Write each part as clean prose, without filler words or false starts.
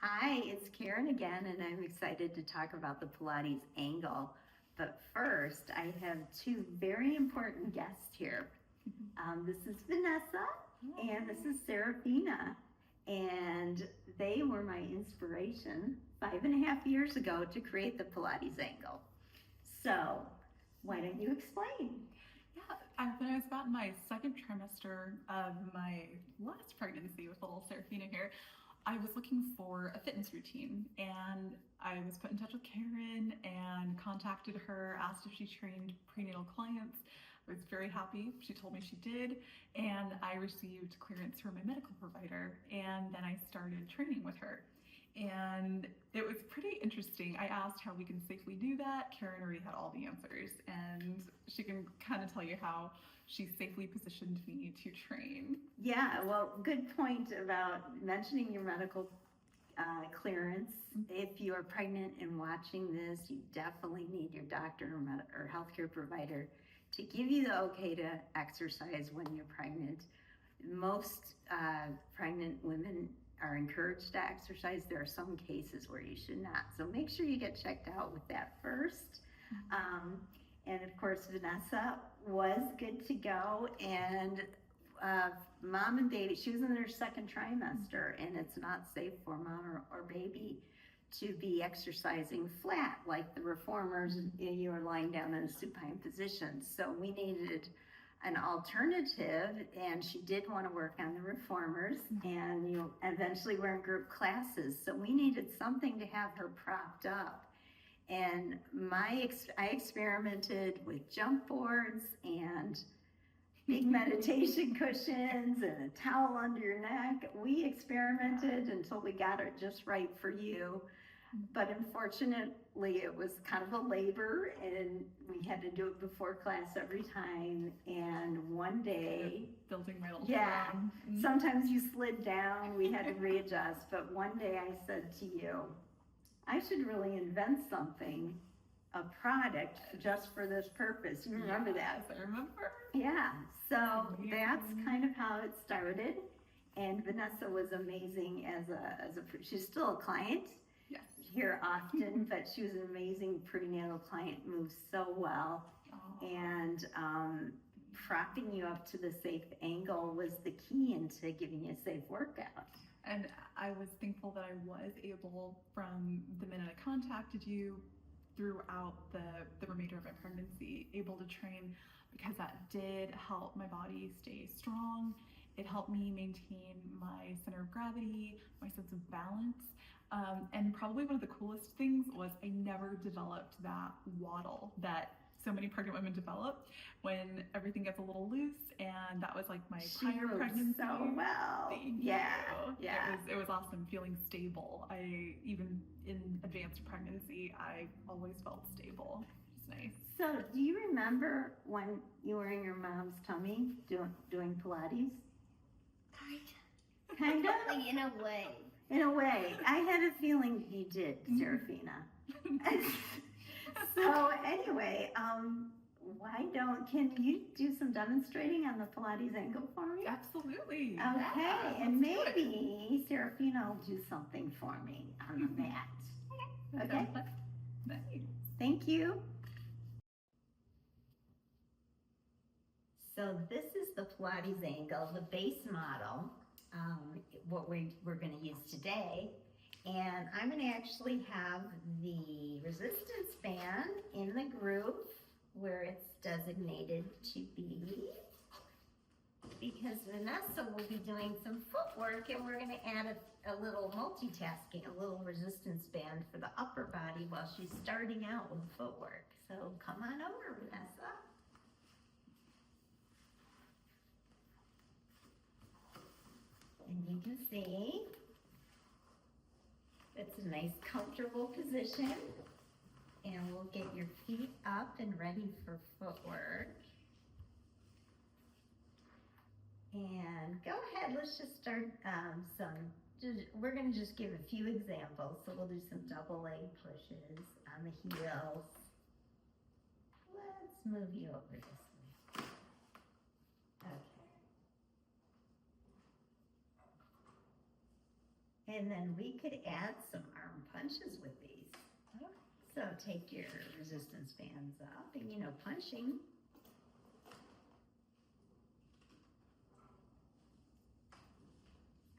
Hi, it's Karen again, and I'm excited to talk about the Pilates angle. But first, I have two very important guests here. This is Vanessa, and this is Seraphina. And they were my inspiration 5.5 years ago to create the Pilates angle. So, why don't you explain? Yeah, when I was about in my second trimester of my last pregnancy with little Seraphina here, I was looking for a fitness routine, and I was put in touch with Karen and contacted her, asked if she trained prenatal clients. I was very happy. She told me she did, and I received clearance from my medical provider, and then I started training with her. And it was pretty interesting. I asked how we can safely do that. Karen already had all the answers, and she can kind of tell you how she safely positioned me to train. Yeah, well, good point about mentioning your medical clearance. If you are pregnant and watching this, you definitely need your doctor or healthcare provider to give you the okay to exercise when you're pregnant. Most pregnant women are encouraged to exercise. There are some cases where you should not. So make sure you get checked out with that first. And of course, Vanessa was good to go, and mom and baby, she was in her second trimester, and it's not safe for mom or baby to be exercising flat like the reformers. You are lying down in a supine position. So we needed an alternative, and she did want to work on the reformers, and eventually we're in group classes. So we needed something to have her propped up. And I experimented with jump boards and big meditation cushions and a towel under your neck. We experimented until we got it just right for you. But unfortunately, it was kind of a labor, and we had to do it before class every time. And one day, building my little throne. Sometimes you slid down, we had to readjust. But one day I said to you, I should really invent something, a product just for this purpose. You remember that? I remember. Yeah, so that's kind of how it started. And Vanessa was amazing she's still a client. Yes. Here often, but she was an amazing prenatal client, moves so well. And propping you up to the safe angle was the key into giving you a safe workout. And I was thankful that I was able, from the minute I contacted you throughout the remainder of my pregnancy, able to train, because that did help my body stay strong. It helped me maintain my center of gravity, my sense of balance. And probably one of the coolest things was I never developed that waddle that so many pregnant women develop when everything gets a little loose, and that was like my prior pregnancy. So well. It was awesome feeling stable. Even in advanced pregnancy, I always felt stable. It's nice. So do you remember when you were in your mom's tummy doing Pilates? Kind of? Like in a way. In a way. I had a feeling you did, Seraphina. So anyway, can you do some demonstrating on the Pilates angle for me? Absolutely. Okay, Yeah, and maybe Seraphina will do something for me on the mat. Okay? Nice. Thank you. So this is the Pilates angle, the base model, what we're going to use today. And I'm going to actually have the resistance band in the groove where it's designated to be, because Vanessa will be doing some footwork, and we're going to add a little multitasking, a little resistance band for the upper body while she's starting out with footwork. So come on over, Vanessa. And you can see it's a nice comfortable position, and we'll get your feet up and ready for footwork. And go ahead, let's just start we're going to just give a few examples. So we'll do some double leg pushes on the heels. Let's move you over this way. Okay. And then we could add some arm punches with these. So take your resistance bands up and, you know, punching.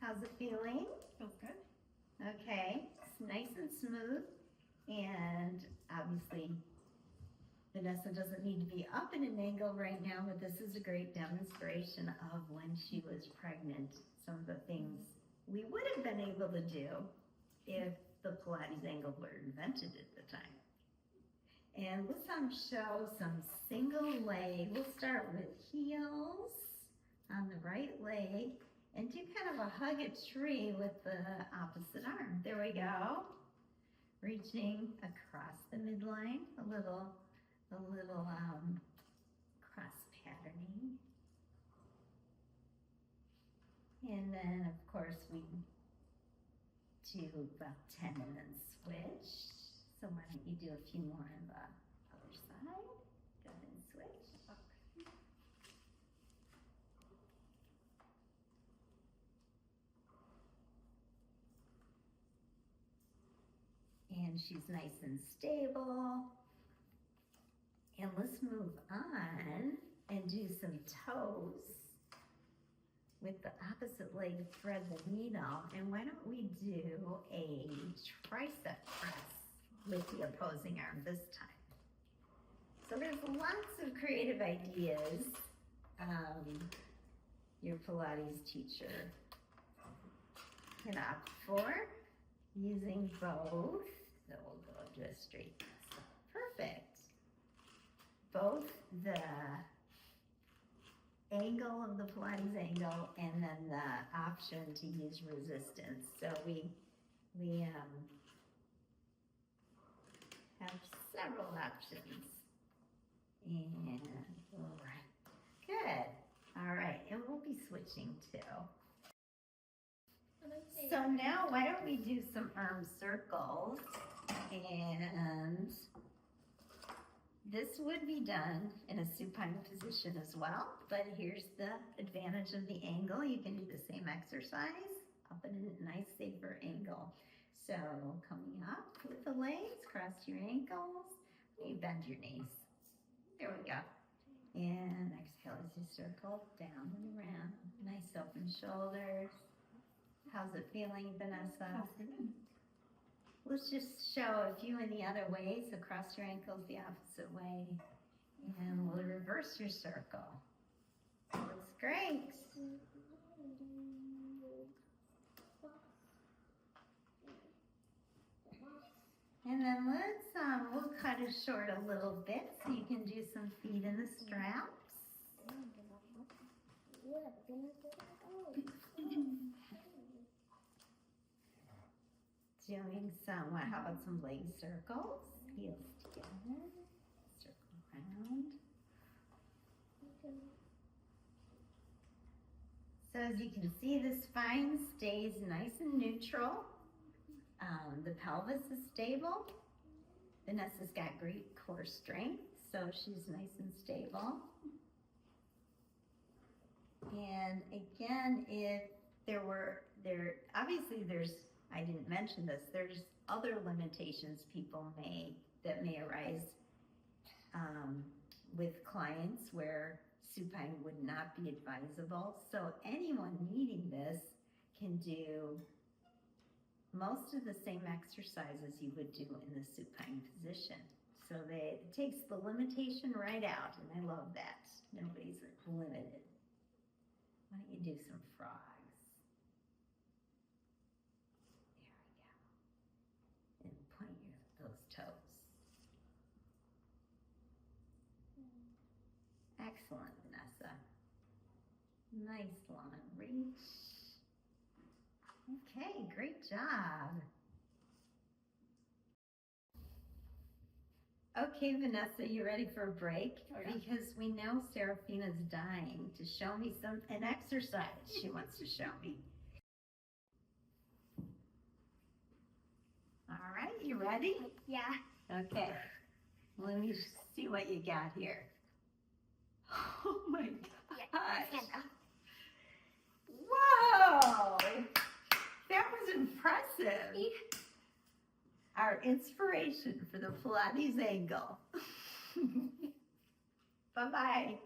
How's it feeling? Feels good. Okay, it's nice and smooth. And obviously, Vanessa doesn't need to be up in an angle right now, but this is a great demonstration of when she was pregnant. Some of the things we would have been able to do if the Pilates angle were invented at the time. And let's show some single leg. We'll start with heels on the right leg and do kind of a hug a tree with the opposite arm. There we go. Reaching across the midline, a little cross patterning. And then of course we do about 10 and then switch. So why don't you do a few more on the other side? Go ahead and switch. Okay. And she's nice and stable. And let's move on and do some toes. With the opposite leg, thread the needle. And why don't we do a tricep press with the opposing arm this time? So there's lots of creative ideas your Pilates teacher can opt for using both. So we'll go to a straight press. Perfect. Both the angle of the Pilates angle and then the option to use resistance. So we have several options. And right. Good. All right, and we'll be switching too. So now why don't we do some arm circles, and this would be done in a supine position as well, but here's the advantage of the angle. You can do the same exercise up in a nice safer angle. So coming up with the legs, cross your ankles, you bend your knees. There we go. And exhale as you circle down and around. Nice open shoulders. How's it feeling, Vanessa? Let's just show a few in the other way. So cross your ankles the opposite way. And we'll reverse your circle. Looks great. And then we'll cut it short a little bit so you can do some feet in the straps. Doing some, how about some leg circles? Heels together, circle around. So as you can see, the spine stays nice and neutral. The pelvis is stable. Vanessa's got great core strength, so she's nice and stable. And again, if obviously I didn't mention this, there's other limitations that may arise with clients where supine would not be advisable. So anyone needing this can do most of the same exercises you would do in the supine position. So it takes the limitation right out, and I love that. Nobody's limited. Why don't you do some frogs? There we go. And point those toes. Excellent, Vanessa. Nice long reach. Okay, great job. Okay, Vanessa, you ready for a break? Oh, yeah. Because we know Seraphina's dying to show me an exercise she wants to show me. All right, you ready? Yeah. Okay, let me see what you got here. Oh my gosh. Yeah. Whoa! That was was impressive. Our inspiration for the Pilates angle. Bye-bye.